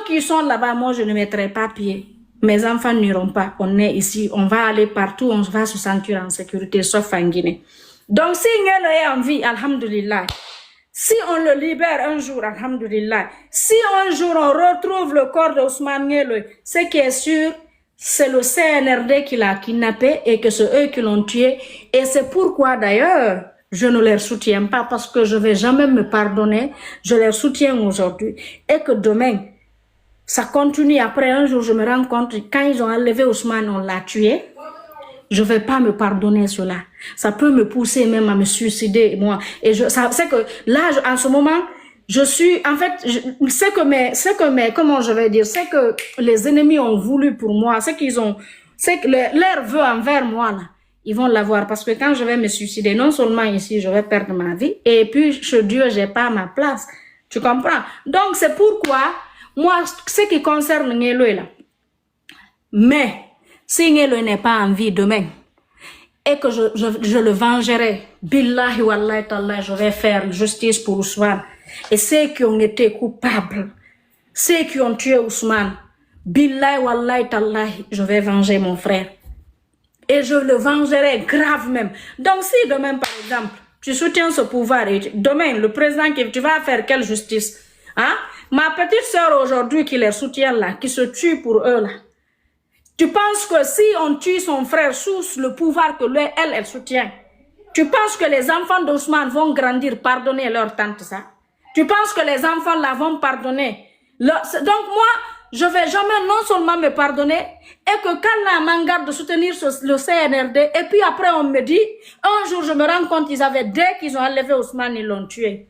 qu'ils sont là-bas, moi, je ne mettrai pas pied. Mes enfants n'iront pas. On est ici, on va aller partout, on va se sentir en sécurité, sauf en Guinée. Donc, si Ngelo est en vie, alhamdulillah. Si on le libère un jour, alhamdulillah. Si un jour on retrouve le corps d'Ousmane Ngelo, ce qui est sûr, c'est le CNRD qui l'a kidnappé et que c'est eux qui l'ont tué. Et c'est pourquoi d'ailleurs, je ne les soutiens pas parce que je ne vais jamais me pardonner. Je les soutiens aujourd'hui. Et que demain, ça continue. Après un jour, je me rends compte, quand ils ont enlevé Ousmane, on l'a tué. Je ne vais pas me pardonner cela. Ça peut me pousser même à me suicider, moi. Et c'est que là, en ce moment, je suis, en fait, comment je vais dire, c'est que les ennemis ont voulu pour moi, c'est que leur vœu envers moi, là, ils vont l'avoir. Parce que quand je vais me suicider, non seulement ici, je vais perdre ma vie, et puis, chez Dieu, j'ai pas ma place. Tu comprends? Donc, c'est pourquoi, moi, ce qui concerne Ngelo là, mais, si Ngelo n'est pas en vie demain, et que je le vengerai, billahi wallahi ta'ala, je vais faire justice pour Ousmane. Et ceux qui ont été coupables, ceux qui ont tué Ousmane, billahi wallahi ta'ala, je vais venger mon frère. Et je le vengerai grave même. Donc si demain, par exemple, tu soutiens ce pouvoir, et demain, le président, tu vas faire quelle justice? Hein? Ma petite soeur aujourd'hui qui les soutient là, qui se tue pour eux là, tu penses que si on tue son frère sous le pouvoir que elle soutient, tu penses que les enfants d'Ousmane vont grandir, pardonner leur tante ça? Tu penses que les enfants là vont pardonner? Donc moi, je vais jamais non seulement me pardonner, et que quand la m'engarde de soutenir le CNRD, et puis après on me dit, un jour je me rends compte qu'ils avaient, dès qu'ils ont enlevé Ousmane, ils l'ont tué.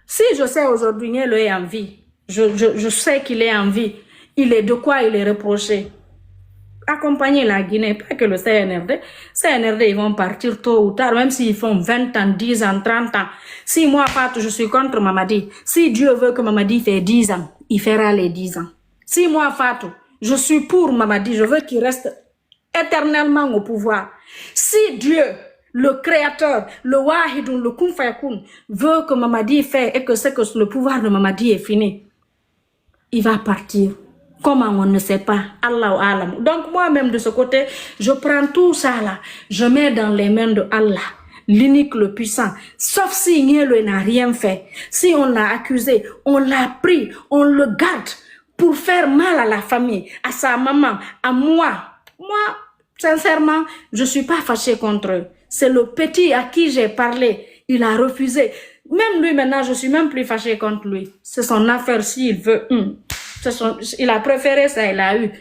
Si je sais aujourd'hui qu'il est en vie, je sais qu'il est en vie, il est de quoi il est reproché? Accompagner la Guinée, pas que le CNRD. CNRD, ils vont partir tôt ou tard, même s'ils font 20 ans, 10 ans, 30 ans. Si moi, Fatou, je suis contre Mamadi, si Dieu veut que Mamadi fait 10 ans, il fera les 10 ans. Si moi, Fatou, je suis pour Mamadi, je veux qu'il reste éternellement au pouvoir. Si Dieu, le créateur, le Wahidoun, le Kun Fayakoun, veut que Mamadi fait et que c'est que le pouvoir de Mamadi est fini, il va partir. Comment on ne sait pas? Allah alam. Donc moi-même de ce côté, je prends tout ça là, je mets dans les mains de Allah, l'unique, le puissant. Sauf si Ngelo n'a rien fait. Si on l'a accusé, on l'a pris, on le garde pour faire mal à la famille, à sa maman, à moi. Moi, sincèrement, je suis pas fâchée contre eux. C'est le petit à qui j'ai parlé, il a refusé. Même lui maintenant, je suis même plus fâchée contre lui. C'est son affaire s'il veut. Il a préféré ça, il a eu.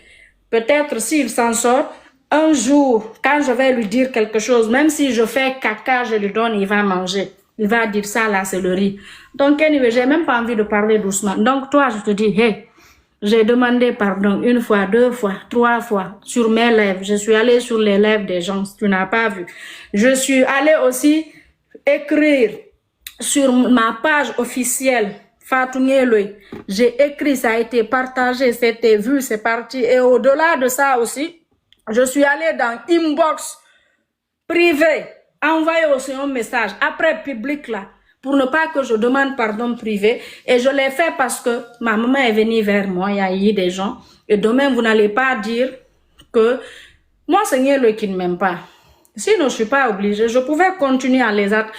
Peut-être s'il s'en sort, un jour, quand je vais lui dire quelque chose, même si je fais caca, je lui donne, il va manger. Il va dire ça là, c'est le riz. Donc, anyway, j'ai même pas envie de parler doucement. Donc, toi, je te dis, hey, j'ai demandé pardon 1 fois, 2 fois, 3 fois sur mes lèvres. Je suis allée sur les lèvres des gens, tu n'as pas vu. Je suis allée aussi écrire sur ma page officielle. Fatou Ngelo, j'ai écrit, ça a été partagé, c'était vu, c'est parti. Et au-delà de ça aussi, je suis allée dans inbox privé, envoyer aussi un message, après public là, pour ne pas que je demande pardon privé. Et je l'ai fait parce que ma maman est venue vers moi, il y a eu des gens. Et demain, vous n'allez pas dire que moi, c'est Ngelo qui ne m'aime pas. Sinon, je suis pas obligée. Je pouvais continuer à les attendre.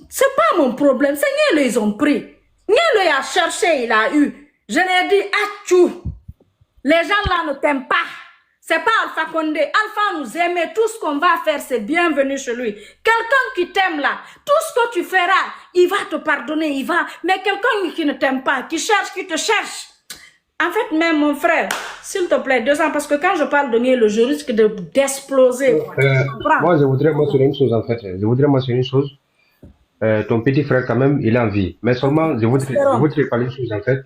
C'est pas mon problème. C'est Ngelo, ils ont pris. Ngelo a cherché, il a eu. Je l'ai dit, achou. Les gens là ne t'aiment pas. C'est pas Alpha Condé. Alpha nous aimait. Tout ce qu'on va faire, c'est bienvenu chez lui. Quelqu'un qui t'aime là, tout ce que tu feras, il va te pardonner, il va. Mais quelqu'un qui ne t'aime pas, qui cherche, qui te cherche. En fait, même mon frère, s'il te plaît, 2 ans, parce que quand je parle de Ngelo, je risque d'exploser. Moi, je voudrais mentionner une chose en fait. Je voudrais mentionner une chose. Ton petit frère, quand même, il est en vie. Mais seulement, je voudrais parler d'une chose, en fait.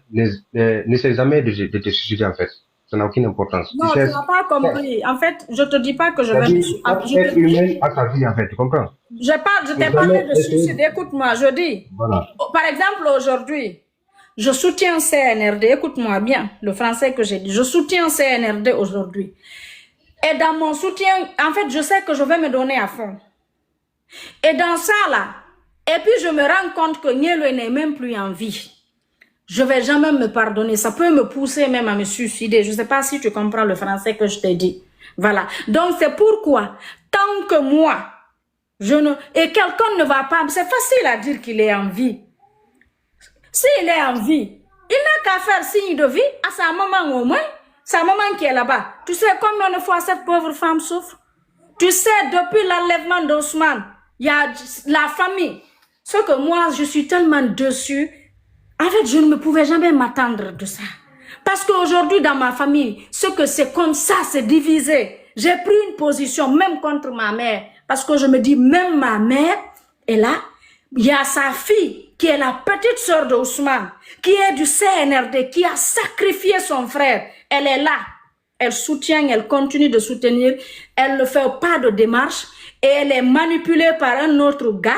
N'essaie jamais de te suicider, en fait. Ça n'a aucune importance. Non, tu n'as pas compris. En fait, je te dis pas que je vais me suicider. Être humain à ta vie, en fait, tu comprends? Je t'ai parlé de suicide. Écoute-moi, je dis. Voilà. Par exemple, aujourd'hui, je soutiens CNRD. Écoute-moi bien, le français que j'ai dit. Je soutiens CNRD aujourd'hui. Et dans mon soutien, en fait, je sais que je vais me donner à fond. Et dans ça, là, et puis je me rends compte que Ngelo n'est même plus en vie. je ne vais jamais me pardonner. Ça peut me pousser même à me suicider. Je ne sais pas si tu comprends le français que je t'ai dit. Voilà. Donc, c'est pourquoi, tant que moi, et quelqu'un ne va pas, c'est facile à dire qu'il est en vie. S'il est en vie, il n'a qu'à faire signe de vie à sa maman au moins, sa maman qui est là-bas. Tu sais combien de fois cette pauvre femme souffre? Tu sais, depuis l'enlèvement d'Ousmane, il y a la famille. Ce que moi, je suis tellement dessus. En fait, je ne pouvais jamais m'attendre de ça. Parce qu'aujourd'hui, dans ma famille, ce que c'est comme ça, c'est divisé. J'ai pris une position, même contre ma mère. Parce que je me dis, même ma mère est là. Il y a sa fille, qui est la petite sœur d'Ousmane, qui est du CNRD, qui a sacrifié son frère. Elle est là. Elle soutient, elle continue de soutenir. Elle ne fait pas de démarche. Et elle est manipulée par un autre gars,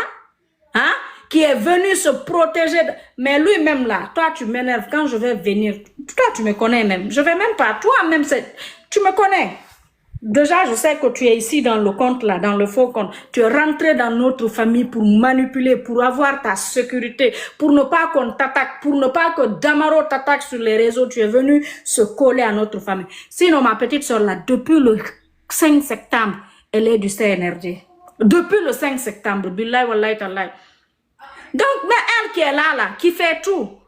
hein, qui est venu se protéger. Mais lui-même là, toi tu m'énerves quand je vais venir. Toi tu me connais même. Je vais même pas. Toi-même, tu me connais. Déjà, je sais que tu es ici dans le compte là, dans le faux compte. Tu es rentré dans notre famille pour manipuler, pour avoir ta sécurité, pour ne pas qu'on t'attaque, pour ne pas que Damaro t'attaque sur les réseaux. Tu es venu se coller à notre famille. Sinon, ma petite soeur là, depuis le 5 septembre, elle est du CNRD. Depuis le 5 septembre, billahi wallahi tallahi. Donc, mais elle qui est là, qui fait tout.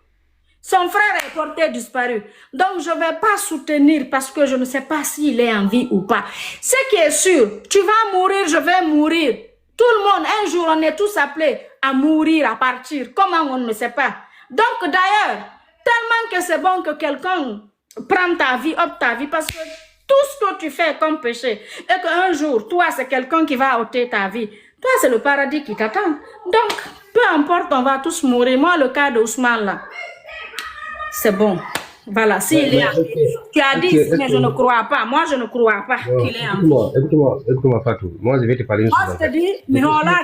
Son frère est porté disparu. Donc, je ne vais pas soutenir parce que je ne sais pas s'il est en vie ou pas. Ce qui est sûr, tu vas mourir, je vais mourir. Tout le monde, un jour, on est tous appelés à mourir, à partir. Comment on ne sait pas? Donc, d'ailleurs, tellement que c'est bon que quelqu'un prenne ta vie, opte ta vie, parce que tout ce que tu fais comme péché, et qu'un jour, toi, c'est quelqu'un qui va ôter ta vie. Toi, c'est le paradis qui t'attend. Donc, peu importe, on va tous mourir. Moi, le cas d'Ousmane, là, c'est bon. Voilà, s'il est tu as dit, mais je ne crois pas. Moi, je ne crois pas qu'il est en vie. Écoute-moi, Fatou. Moi, je vais te parler une chose. Moi, je te dis, mais on l'a.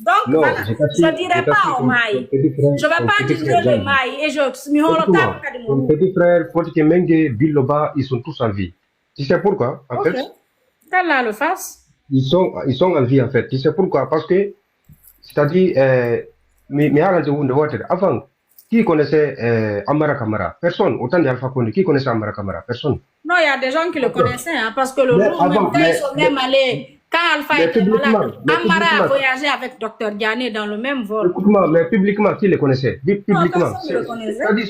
Donc, non, voilà, je ne dirai pas au maï. Je ne vais pas dire le maï. Et je me Mon petit frère, Potike Menge, Biloba, ils sont tous en vie. Tu sais pourquoi, en fait? Qu'elle a le face. Ils sont en vie, en fait. Tu sais pourquoi? Parce que, c'est-à-dire, mais avant, qui connaissait Amara Kamara? Personne. Autant d'Alpha Condé, qui connaissait Amara Kamara? Personne. Non, il y a des gens qui le connaissaient, hein, parce que le jour où ils sont même allés, quand Alpha était malade, Amara a voyagé avec Dr Diané dans le même vol. Mais publiquement, qui le connaissait? Publiquement. C'est-à-dire,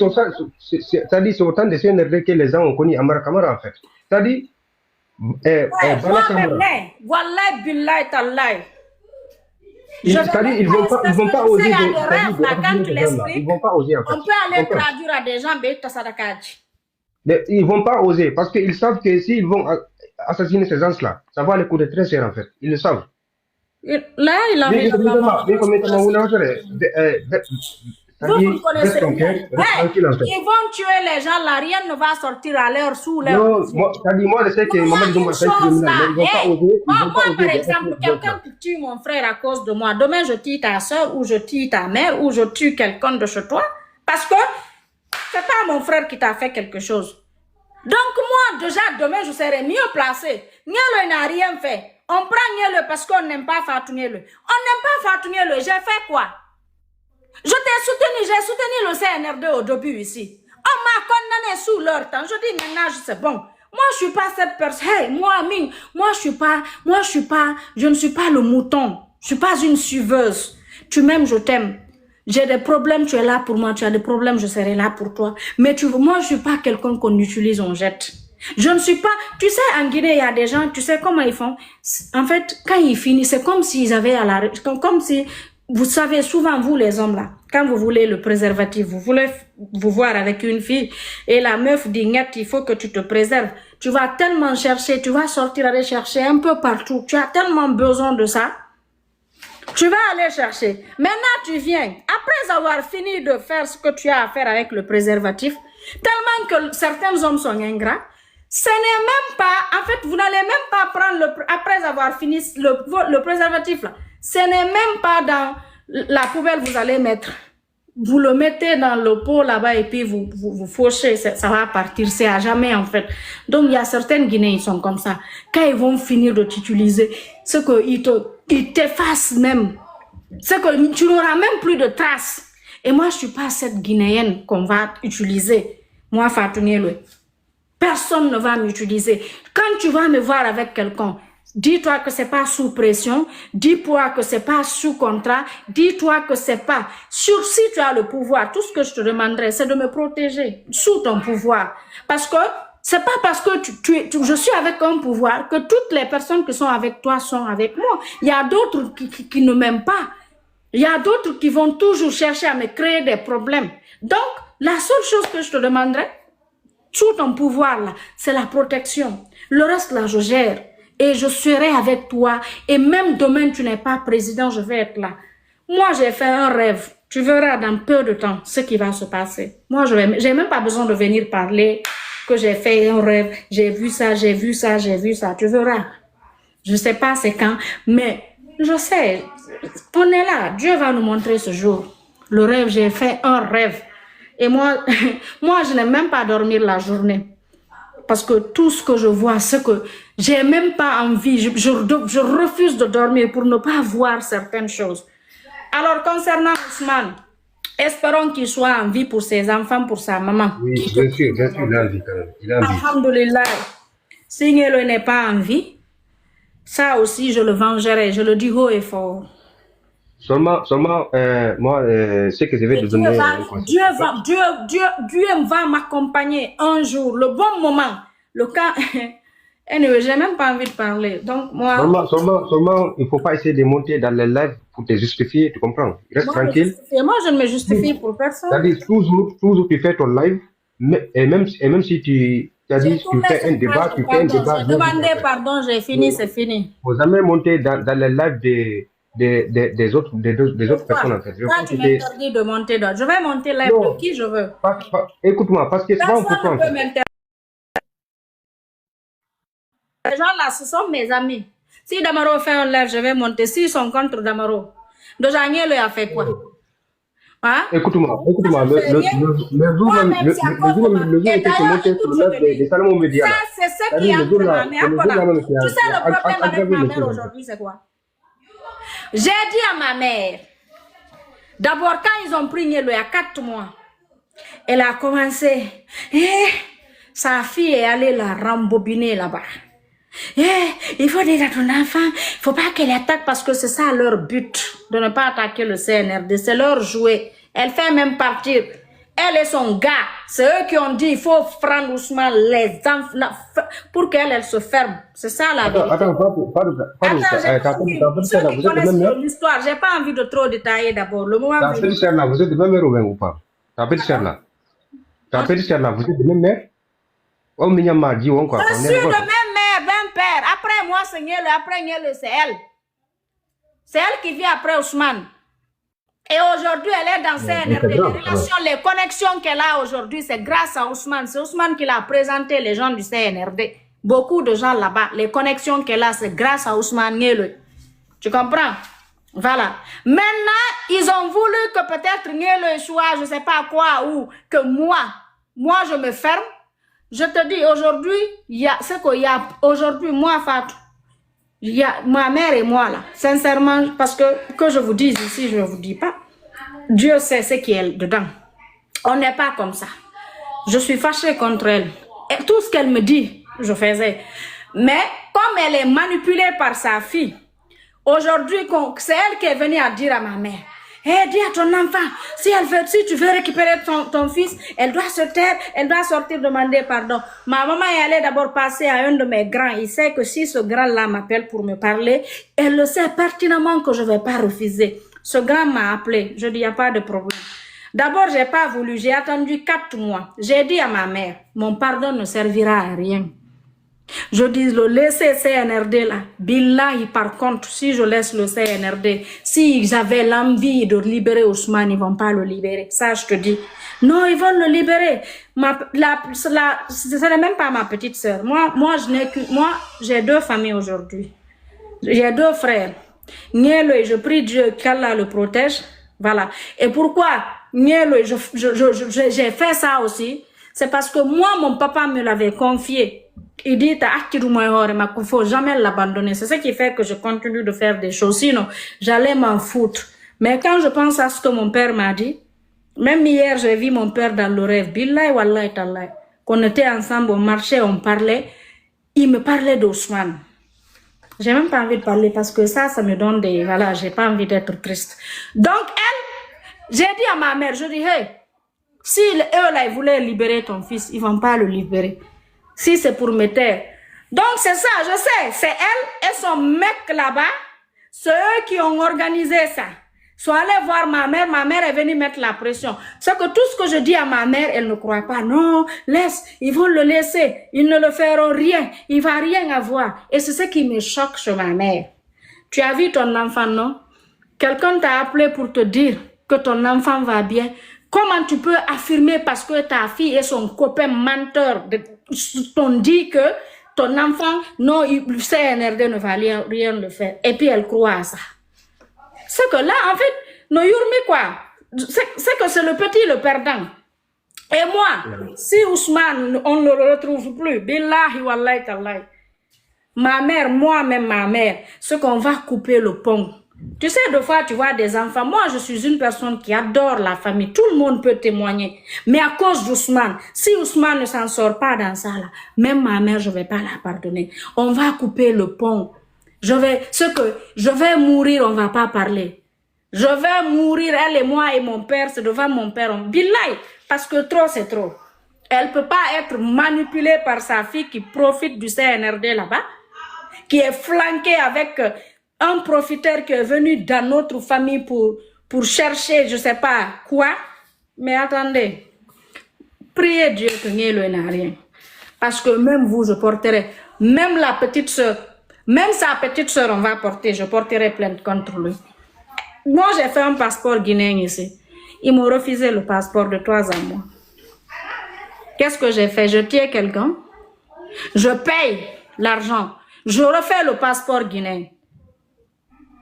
c'est autant de CNRD que les gens ont connu Amara Kamara, en fait. C'est-à-dire, Wallahi billahi tallahi. C'est-à-dire, ils vont pas oser. Ils vont pas oser, en fait. On peut aller traduire à des gens, ils vont pas oser, parce qu'ils savent que s'ils vont assassiner ces gens-là, ça va les coûter très cher, en fait. Ils le savent. Là, il a mis vous connaissez. Ils vont tuer les gens là, rien ne va sortir à l'heure sous leur. Non, moi, je sais que maman dit moi, par exemple, quelqu'un qui tue mon frère à cause de moi, demain je tue ta soeur, ou je tue ta mère, ou je tue quelqu'un de chez toi, parce que c'est pas mon frère qui t'a fait quelque chose. Donc moi, déjà, demain, je serai mieux placé. Nielo n'a rien fait. On prend Nielo parce qu'on n'aime pas Fatou Nielo. On n'aime pas Fatou Nielo. J'ai fait quoi? Je t'ai soutenu, j'ai soutenu le CNRD au début ici. On m'a condamné sous leur temps. Je dis maintenant, c'est bon. Moi, je suis pas cette personne. Hey, moi, je ne suis pas le mouton. Je suis pas une suiveuse. Tu m'aimes, je t'aime. J'ai des problèmes, tu es là pour moi. Tu as des problèmes, je serai là pour toi. Mais moi, je suis pas quelqu'un qu'on utilise, on jette. Je ne suis pas... Tu sais, en Guinée, il y a des gens, tu sais comment ils font? En fait, quand ils finissent, c'est comme s'ils avaient à la... Comme si... Vous savez, souvent, vous, les hommes, là, quand vous voulez le préservatif, vous voulez vous voir avec une fille, et la meuf dit, il faut que tu te préserves. Tu vas tellement chercher, tu vas sortir aller chercher un peu partout. Tu as tellement besoin de ça. Tu vas aller chercher. Maintenant, tu viens. Après avoir fini de faire ce que tu as à faire avec le préservatif, tellement que certains hommes sont ingrats, ce n'est même pas, en fait, vous n'allez même pas prendre après avoir fini le préservatif, là. Ce n'est même pas dans la poubelle vous allez mettre. Vous le mettez dans le pot là-bas et puis vous fauchez, ça va partir, c'est à jamais en fait. Donc il y a certaines Guinéens, ils sont comme ça. Quand ils vont finir de t'utiliser, c'est qu'ils t'effacent même. C'est que tu n'auras même plus de traces. Et moi, je ne suis pas cette Guinéenne qu'on va utiliser. Moi, Fatou Niéloé. Personne ne va m'utiliser. Quand tu vas me voir avec quelqu'un, dis-toi que c'est pas sous pression, dis-toi que c'est pas sous contrat, dis-toi que c'est pas... Si tu as le pouvoir, tout ce que je te demanderais, c'est de me protéger sous ton pouvoir. Parce que c'est pas parce que je suis avec un pouvoir que toutes les personnes qui sont avec toi sont avec moi. Il y a d'autres qui ne m'aiment pas. Il y a d'autres qui vont toujours chercher à me créer des problèmes. Donc, la seule chose que je te demanderais, sous ton pouvoir là, c'est la protection. Le reste là, je gère. Et je serai avec toi. Et même demain, tu n'es pas président, je vais être là. Moi, j'ai fait un rêve. Tu verras dans peu de temps ce qui va se passer. Moi, j'ai même pas besoin de venir parler que j'ai fait un rêve. J'ai vu ça, j'ai vu ça, j'ai vu ça. Tu verras. Je sais pas c'est quand, mais je sais. On est là. Dieu va nous montrer ce jour. Le rêve, j'ai fait un rêve. Et moi, moi, je n'ai même pas dormi la journée. Parce que tout ce que je vois, c'est que j'ai même pas envie. Je refuse de dormir pour ne pas voir certaines choses. Alors, concernant Ousmane, espérons qu'il soit en vie pour ses enfants, pour sa maman. Oui, bien sûr, il est en vie quand même. Il est en vie. Alhamdulillah. Si Niéloé n'est pas en vie, ça aussi, je le vengerai. Je le dis haut et fort. Seulement, moi, ce que je vais te donner... Dieu va m'accompagner un jour, le bon moment, le cas... Anyway, j'ai même pas envie de parler. Donc, moi... Seulement, il ne faut pas essayer de monter dans les lives pour te justifier, tu comprends? Reste tranquille. Moi, je ne me justifie pour personne. C'est-à-dire, toujours tu fais ton live, et même si tu as dit tu fais un débat, tu fais un débat... J'ai demandé pardon, j'ai fini, c'est fini. Il ne faut jamais monter dans les lives des autres personnes en fait. Toi, tu m'interdis de monter dans... Je vais monter live de qui je veux. Écoute-moi, parce que c'est pas un Personne ne peut m'interdire. Ces gens-là, ce sont mes amis. Si Damaro fait un live, je vais monter. S'ils sont contre Damaro, Dojanié lui a fait quoi? Hein? Écoute-moi, le jour où tu es monté sur le live de Salomon Média. Ça, c'est ce qui est entre ma mère. Tu sais, le problème avec ma mère aujourd'hui, c'est quoi? J'ai dit à ma mère, d'abord quand ils ont pris Niéloé à 4 mois, elle a commencé, sa fille est allée la rembobiner là-bas. Il faut dire à ton enfant, il ne faut pas qu'elle attaque parce que c'est ça leur but, de ne pas attaquer le CNRD, c'est leur jouet. Elle fait même partir, elle et son gars, c'est eux qui ont dit il faut prendre doucement les enfants pour qu'elle se ferme. C'est ça la vérité. Attends, ceux qui connaissent l'histoire, j'ai pas envie de trop détailler d'abord. Le moment ta petite sœur là, vous êtes de même mère ou pas? Ta petite sœur là, vous êtes de même mère? Je suis de même mère, même père. Après moi, c'est Niéloé, après Niéloé, c'est elle. C'est elle qui vient après Ousmane. Et aujourd'hui, elle est dans CNRD. Les relations, les connexions qu'elle a aujourd'hui, c'est grâce à Ousmane. C'est Ousmane qui l'a présenté les gens du CNRD. Beaucoup de gens là-bas, les connexions qu'elle a, c'est grâce à Ousmane Niéloé. Tu comprends? Voilà. Maintenant, ils ont voulu que peut-être Niéloé soit, je ne sais pas quoi, ou que moi, je me ferme. Je te dis, aujourd'hui, il y a ce qu'il y a. Aujourd'hui, moi, Fatou, il y a ma mère et moi, là. Sincèrement, parce que je vous dise ici, je ne vous dis pas. Dieu sait ce qui est dedans. On n'est pas comme ça. Je suis fâchée contre elle. Et tout ce qu'elle me dit, je faisais. Mais comme elle est manipulée par sa fille, aujourd'hui, c'est elle qui est venue à dire à ma mère, dis à ton enfant, si tu veux récupérer ton fils, elle doit se taire, elle doit sortir demander pardon. Ma maman est allée d'abord passer à un de mes grands. Il sait que si ce grand-là m'appelle pour me parler, elle le sait pertinemment que je ne vais pas refuser. Ce grand m'a appelé. Je dis, il n'y a pas de problème. D'abord, je n'ai pas voulu. J'ai attendu 4 mois. J'ai dit à ma mère, mon pardon ne servira à rien. Je dis, le laisser CNRD là, billahi par contre, si je laisse le CNRD, s'ils avaient l'envie de libérer Ousmane, ils ne vont pas le libérer. Ça, je te dis. Non, ils vont le libérer. Ce n'est même pas ma petite sœur. Moi, j'ai 2 familles aujourd'hui. J'ai 2 frères. Niéloé, je prie Dieu qu'Allah le protège. Voilà. Et pourquoi Niéloé, j'ai fait ça aussi? C'est parce que moi, mon papa me l'avait confié. Il dit, il ne faut jamais l'abandonner. C'est ce qui fait que je continue de faire des choses. Sinon, j'allais m'en foutre. Mais quand je pense à ce que mon père m'a dit, Même hier, j'ai vu mon père dans le rêve. Billahi, wallahi, tallahi. Qu'on était ensemble, on marchait, on parlait. Il me parlait d'Ousmane. J'ai même pas envie de parler parce que ça me donne des... Voilà, j'ai pas envie d'être triste. Donc, j'ai dit à ma mère, je dis, hey, si eux là, ils voulaient libérer ton fils, ils vont pas le libérer. Si c'est pour me taire. Donc, c'est ça, je sais, c'est elle et son mec là-bas, c'est eux qui ont organisé ça. Sont allés voir ma mère est venue mettre la pression. C'est que tout ce que je dis à ma mère, elle ne croit pas. Non, laisse, ils vont le laisser, ils ne le feront rien, il va rien avoir. Et c'est ce qui me choque chez ma mère. Tu as vu ton enfant, non? Quelqu'un t'a appelé pour te dire que ton enfant va bien. Comment tu peux affirmer parce que ta fille et son copain menteur t'ont dit que ton enfant, non, le CNRD ne va rien le faire. Et puis elle croit à ça. C'est que là, en fait, nos yurmi quoi, c'est que c'est le petit le perdant. Et moi, si Ousmane, on ne le retrouve plus, billahi wallahi tallahi, ma mère, moi-même ma mère, c'est qu'on va couper le pont. Tu sais, des fois, tu vois des enfants. Moi, je suis une personne qui adore la famille. Tout le monde peut témoigner. Mais à cause d'Ousmane, si Ousmane ne s'en sort pas dans ça, là, même ma mère, je ne vais pas la pardonner. On va couper le pont. Je vais mourir, on ne va pas parler. Je vais mourir, elle et moi et mon père, c'est devant mon père. Billahi, parce que trop, c'est trop. Elle ne peut pas être manipulée par sa fille qui profite du CNRD là-bas, qui est flanquée avec un profiteur qui est venu dans notre famille pour chercher, je ne sais pas quoi. Mais attendez, priez Dieu que Nielo n'a rien. Parce que même vous, je porterai, même la petite soeur, même sa petite soeur, on va porter, je porterai plainte contre lui. Moi, j'ai fait un passeport guinéen ici. Ils m'ont refusé le passeport de 3 mois. Qu'est-ce que j'ai fait? Je tiens quelqu'un, je paye l'argent, je refais le passeport guinéen.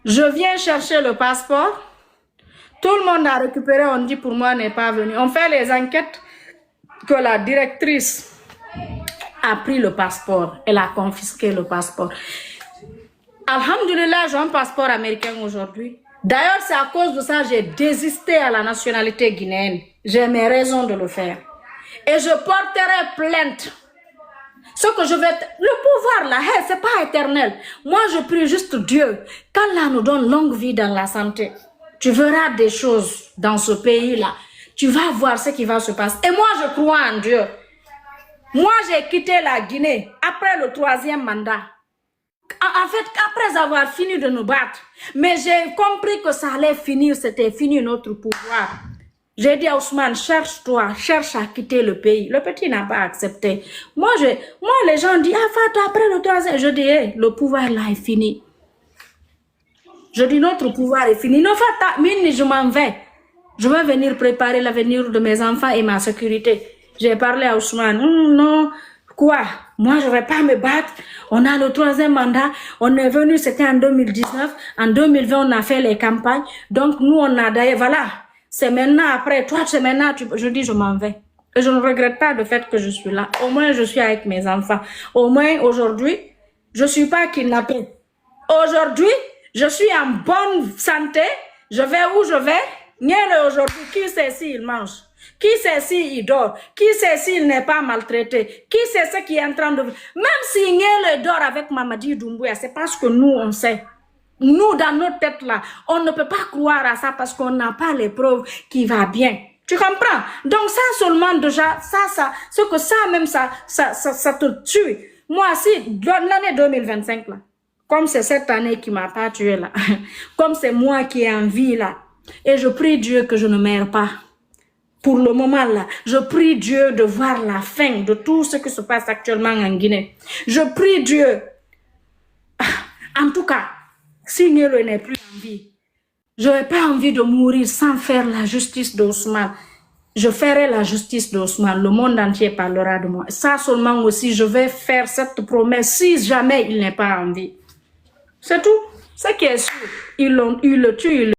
Je viens chercher le passeport, tout le monde a récupéré, on dit pour moi n'est pas venu. On fait les enquêtes que la directrice a pris le passeport, elle a confisqué le passeport. Alhamdulillah, j'ai un passeport américain aujourd'hui. D'ailleurs, c'est à cause de ça que j'ai désisté à la nationalité guinéenne. J'ai mes raisons de le faire. Et je porterai plainte. Ce que je vais... Le pouvoir là, hey, c'est pas éternel. Moi, je prie juste Dieu. Qu'Allah nous donne longue vie dans la santé. Tu verras des choses dans ce pays-là. Tu vas voir ce qui va se passer. Et moi, je crois en Dieu. Moi, j'ai quitté la Guinée après le 3e mandat. En fait, après avoir fini de nous battre. Mais j'ai compris que ça allait finir, c'était fini notre pouvoir. J'ai dit à Ousmane, cherche-toi, cherche à quitter le pays. Le petit n'a pas accepté. Moi, les gens disent, ah, Fata, après le 3e, je dis, hey, le pouvoir là est fini. Je dis, notre pouvoir est fini. Non, Fata, mine, je m'en vais. Je vais venir préparer l'avenir de mes enfants et ma sécurité. J'ai parlé à Ousmane, non, quoi? Moi, je ne vais pas me battre. On a le 3e mandat. On est venu, c'était en 2019. En 2020, on a fait les campagnes. Donc, nous, on a d'ailleurs, voilà. C'est maintenant, après, toi, c'est maintenant, je dis, je m'en vais. Et je ne regrette pas le fait que je suis là. Au moins, je suis avec mes enfants. Au moins, aujourd'hui, je ne suis pas kidnappée. Aujourd'hui, je suis en bonne santé. Je vais où je vais. Niel aujourd'hui, qui sait s'il mange? Qui sait s'il dort? Qui sait s'il n'est pas maltraité? Qui sait ce qui est en train de... Même si Niel dort avec Mamadi Doumbouya, c'est parce que nous, on sait. Nous, dans notre tête là, on ne peut pas croire à ça parce qu'on n'a pas les preuves qui va bien. Tu comprends? Donc ça seulement déjà, c'est que ça même, ça te tue. Moi, si, l'année 2025 là, comme c'est cette année qui m'a pas tué là, comme c'est moi qui ai en vie là, et je prie Dieu que je ne meurs pas. Pour le moment là, je prie Dieu de voir la fin de tout ce qui se passe actuellement en Guinée. Je prie Dieu. En tout cas, si Nielo n'est plus en vie, je n'ai pas envie de mourir sans faire la justice d'Ousmane. Je ferai la justice d'Ousmane. Le monde entier parlera de moi. Ça seulement aussi, je vais faire cette promesse si jamais il n'est pas en vie. C'est tout. Ce qui est sûr, ils le tuent.